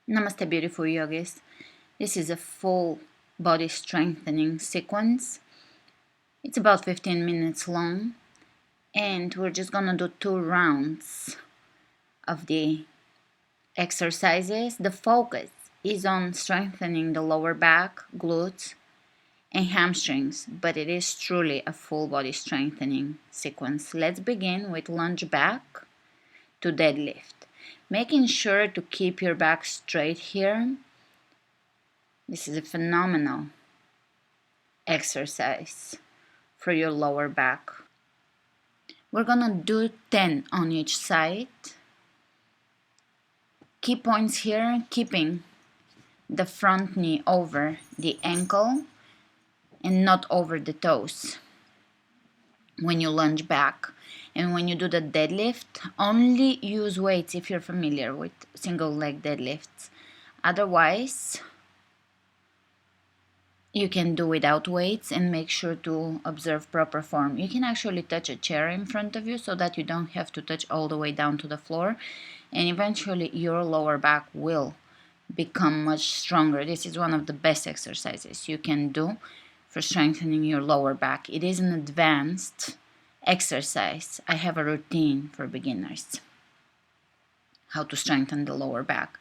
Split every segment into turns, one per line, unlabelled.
Namaste, beautiful yogis. This is a full body strengthening sequence. It's about 15 minutes long, and we're just gonna do 2 rounds of the exercises. The focus is on strengthening the lower back, glutes, and hamstrings, but it is truly a full body strengthening sequence. Let's begin with lunge back to deadlift. Making sure to keep your back straight here. This is a phenomenal exercise for your lower back. We're gonna do 10 on each side. Key points here: keeping the front knee over the ankle and not over the toes when you lunge back. And when you do the deadlift, only use weights if you're familiar with single leg deadlifts. Otherwise, you can do without weights and make sure to observe proper form. You can actually touch a chair in front of you so that you don't have to touch all the way down to the floor, and eventually your lower back will become much stronger. This is one of the best exercises you can do for strengthening your lower back. It is an advanced exercise. I have a routine for beginners, how to strengthen the lower back.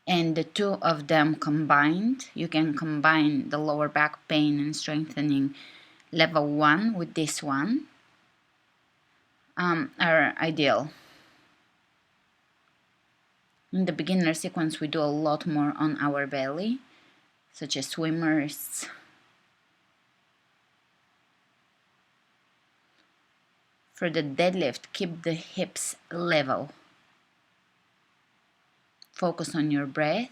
And the two of them combined, you can combine the lower back pain and strengthening level 1 with this one, are ideal. In the beginner sequence, we do a lot more on our belly, such as swimmers. For the deadlift, keep the hips level. Focus on your breath.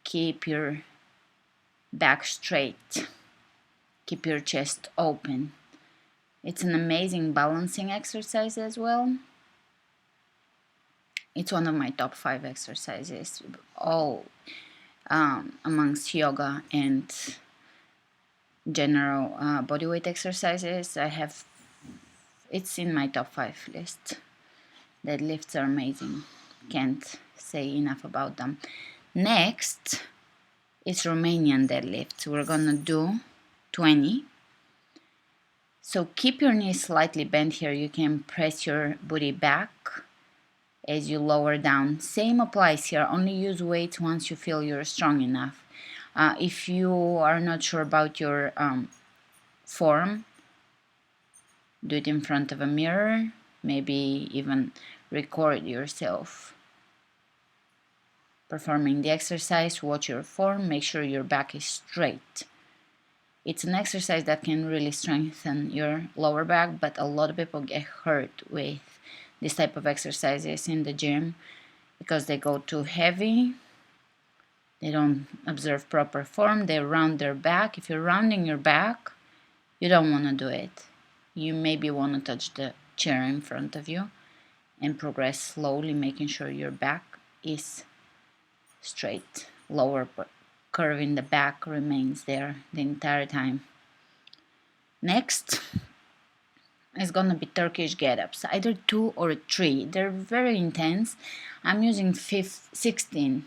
Keep your back straight. Keep your chest open. It's an amazing balancing exercise as well. It's one of my top 5 exercises, all amongst yoga and general bodyweight exercises. It's in my top 5 list. Deadlifts are amazing. Can't say enough about them. Next is Romanian deadlifts. We're gonna do 20. So keep your knees slightly bent here. You can press your booty back as you lower down. Same applies here. Only use weights once you feel you're strong enough. If you are not sure about your form, do it in front of a mirror. Maybe even record yourself performing the exercise. Watch your form. Make sure your back is straight. It's an exercise that can really strengthen your lower back, but a lot of people get hurt with this type of exercises in the gym because they go too heavy. They don't observe proper form. They round their back. If you're rounding your back, you don't want to do it. You maybe want to touch the chair in front of you and progress slowly, making sure your back is straight. Lower curve in the back remains there the entire time. Next is gonna be Turkish Get Ups, either 2 or 3. They're very intense. I'm using 16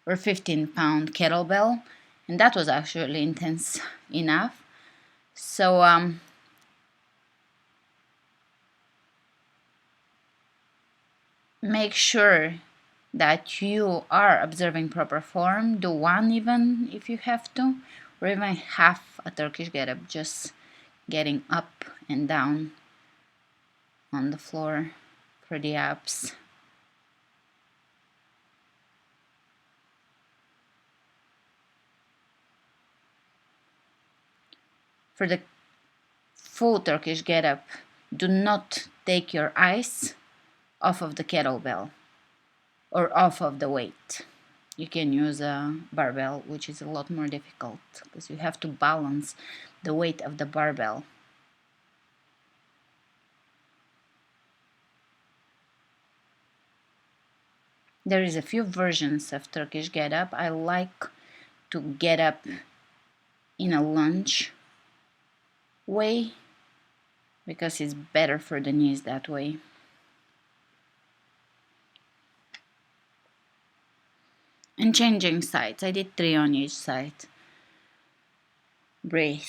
or 15-pound kettlebell, and that was actually intense enough. So make sure that you are observing proper form. Do 1 even if you have to, or even half a Turkish Get Up, just getting up and down on the floor for the abs. For the full Turkish Get Up, do not take your eyes off of the kettlebell or off of the weight. You can use a barbell, which is a lot more difficult because you have to balance the weight of the barbell. There is a few versions of Turkish Get Up. I like to get up in a lunge way because it's better for the knees that way. And changing sides. I did 3 on each side. Breathe.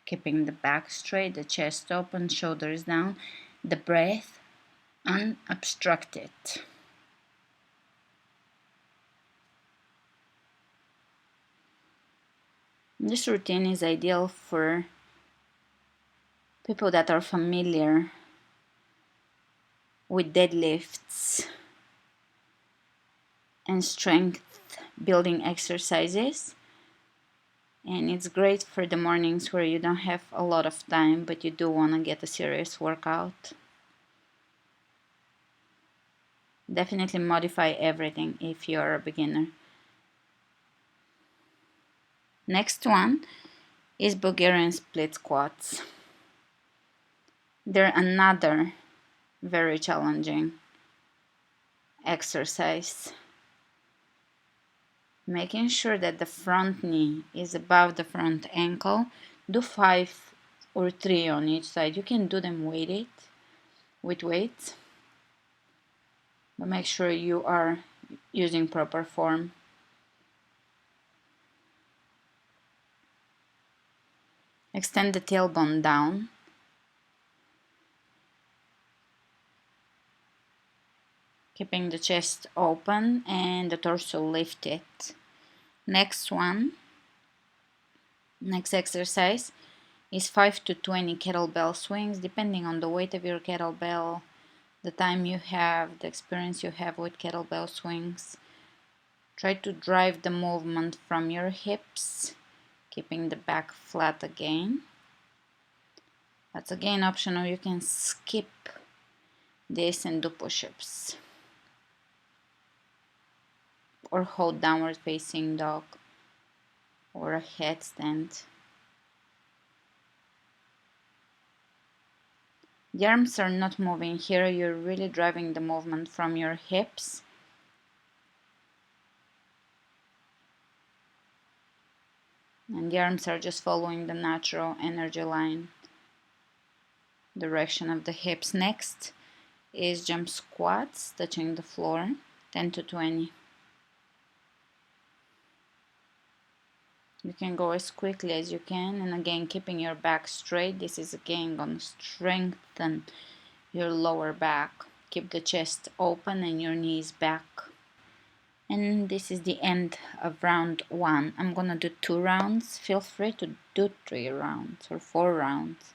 Keeping the back straight, the chest open, shoulders down, the breath unobstructed. This routine is ideal for people that are familiar with deadlifts and strength building exercises, and it's great for the mornings where you don't have a lot of time but you do want to get a serious workout. Definitely modify everything if you're a beginner. Next one is Bulgarian split squats. They're another very challenging exercise. Making sure that the front knee is above the front ankle. Do 5 or 3 on each side. You can do them with weights, but make sure you are using proper form. Extend the tailbone down. Keeping the chest open and the torso lifted. Next exercise is 5 to 20 kettlebell swings, depending on the weight of your kettlebell, the time you have, the experience you have with kettlebell swings. Try to drive the movement from your hips, keeping the back flat again. That's again optional. You can skip this and do push-ups. Or hold downward facing dog or a headstand. The arms are not moving here. You're really driving the movement from your hips. And the arms are just following the natural energy line, direction of the hips. Next is jump squats, touching the floor, 10 to 20. You can go as quickly as you can, and again keeping your back straight. This is again going to strengthen your lower back. Keep the chest open and your knees back. And this is the end of round 1. I'm gonna do 2 rounds. Feel free to do 3 rounds or 4 rounds,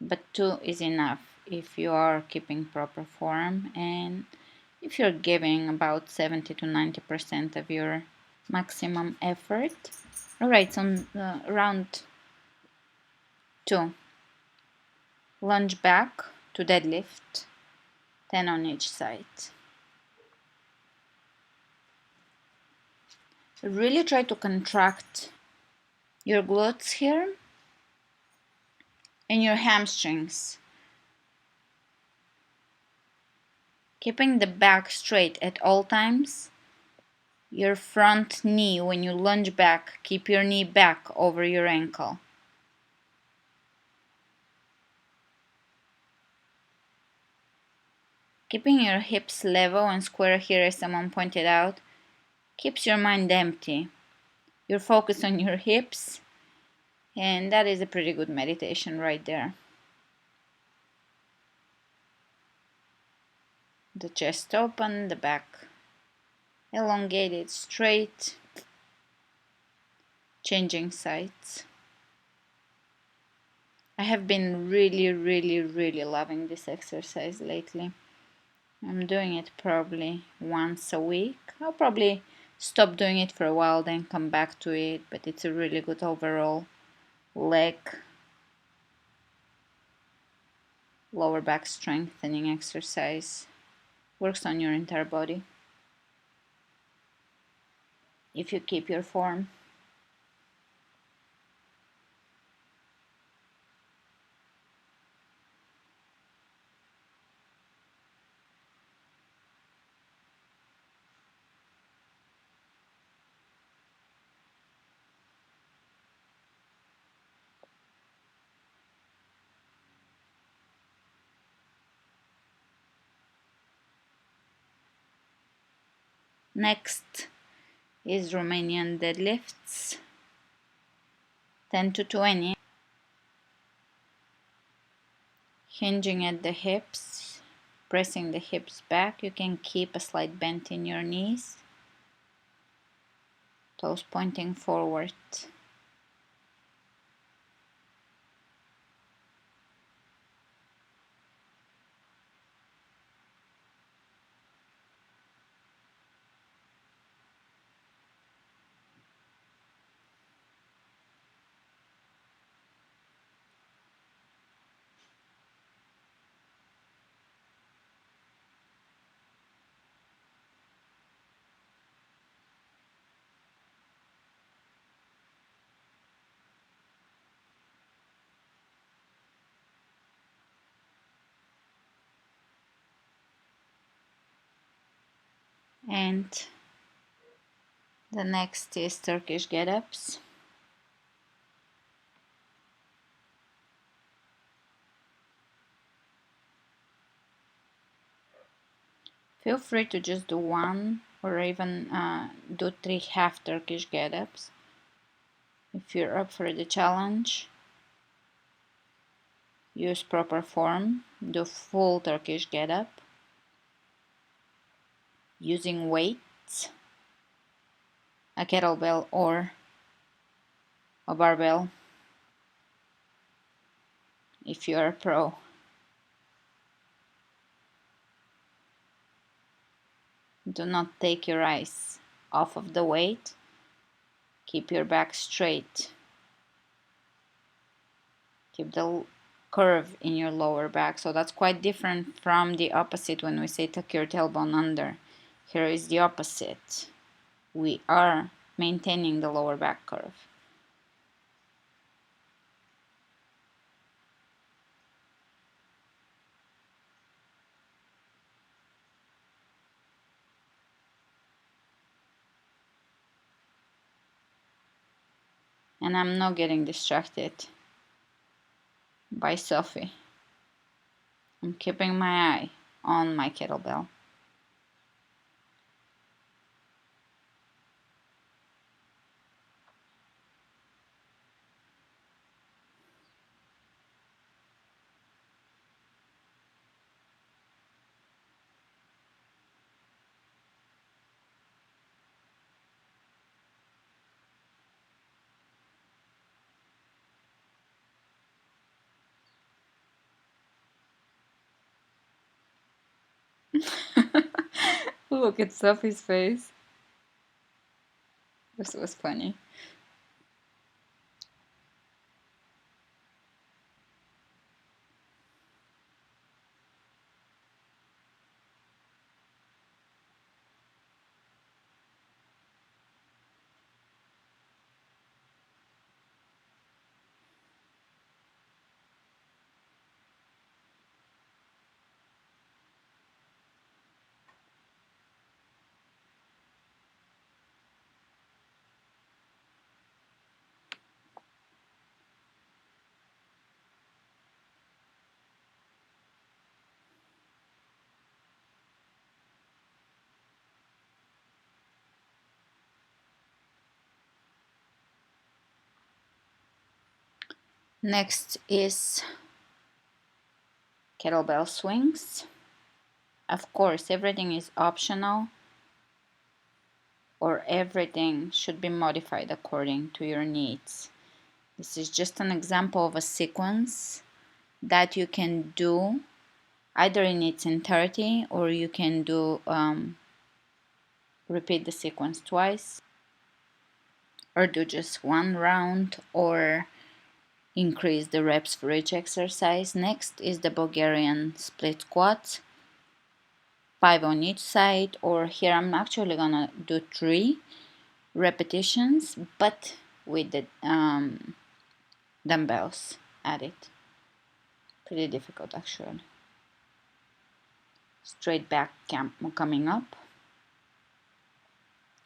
but 2 is enough if you are keeping proper form and if you're giving about 70 to 90% of your maximum effort. Alright, so round 2, lunge back to deadlift, 10 on each side. Really try to contract your glutes here and your hamstrings, keeping the back straight at all times. Your front knee, when you lunge back, keep your knee back over your ankle. Keeping your hips level and square here, as someone pointed out, keeps your mind empty. You're focused on your hips, and that is a pretty good meditation right there. The chest open, the back elongated, straight, changing sides. I have been really loving this exercise lately. I'm doing it probably once a week. I'll probably stop doing it for a while, then come back to it, but it's a really good overall leg lower back strengthening exercise. Works on your entire body if you keep your form. Next is Romanian deadlifts, 10 to 20, hinging at the hips, pressing the hips back. You can keep a slight bend in your knees, toes pointing forward. And the next is Turkish Get Ups. Feel free to just do one or even do 3 half Turkish Get Ups if you're up for the challenge. Use proper form, do full Turkish Get Up using weights, a kettlebell or a barbell if you're a pro. Do not take your eyes off of the weight. Keep your back straight. Keep the curve in your lower back. So that's quite different from the opposite when we say tuck your tailbone under. Here is the opposite. We are maintaining the lower back curve. And I'm not getting distracted by Sophie. I'm keeping my eye on my kettlebell. Look at Sophie's face. This was funny. Next is kettlebell swings. Of course, everything is optional, or everything should be modified according to your needs. This is just an example of a sequence that you can do either in its entirety, or you can do repeat the sequence twice, or do just one round, or increase the reps for each exercise. Next is the Bulgarian split squats, 5 on each side, or here I'm actually gonna do 3 repetitions, but with the dumbbells added. Pretty difficult actually. Straight back coming up,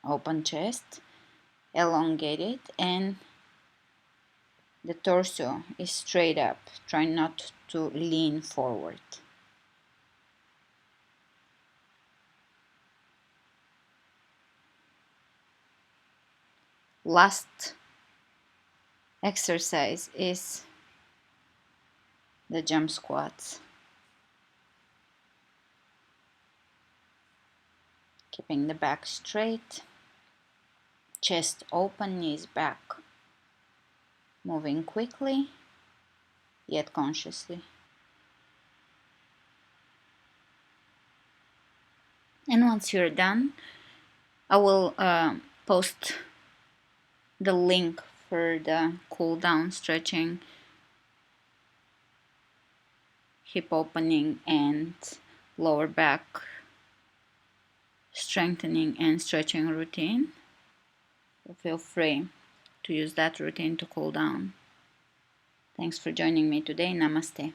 open chest, elongated, and the torso is straight up. Try not to lean forward. Last exercise is the jump squats. Keeping the back straight, chest open, knees back. Moving quickly, yet consciously. And once you're done, I will post the link for the cool down stretching, hip opening and lower back strengthening and stretching routine. So feel free to use that routine to cool down. Thanks for joining me today. Namaste.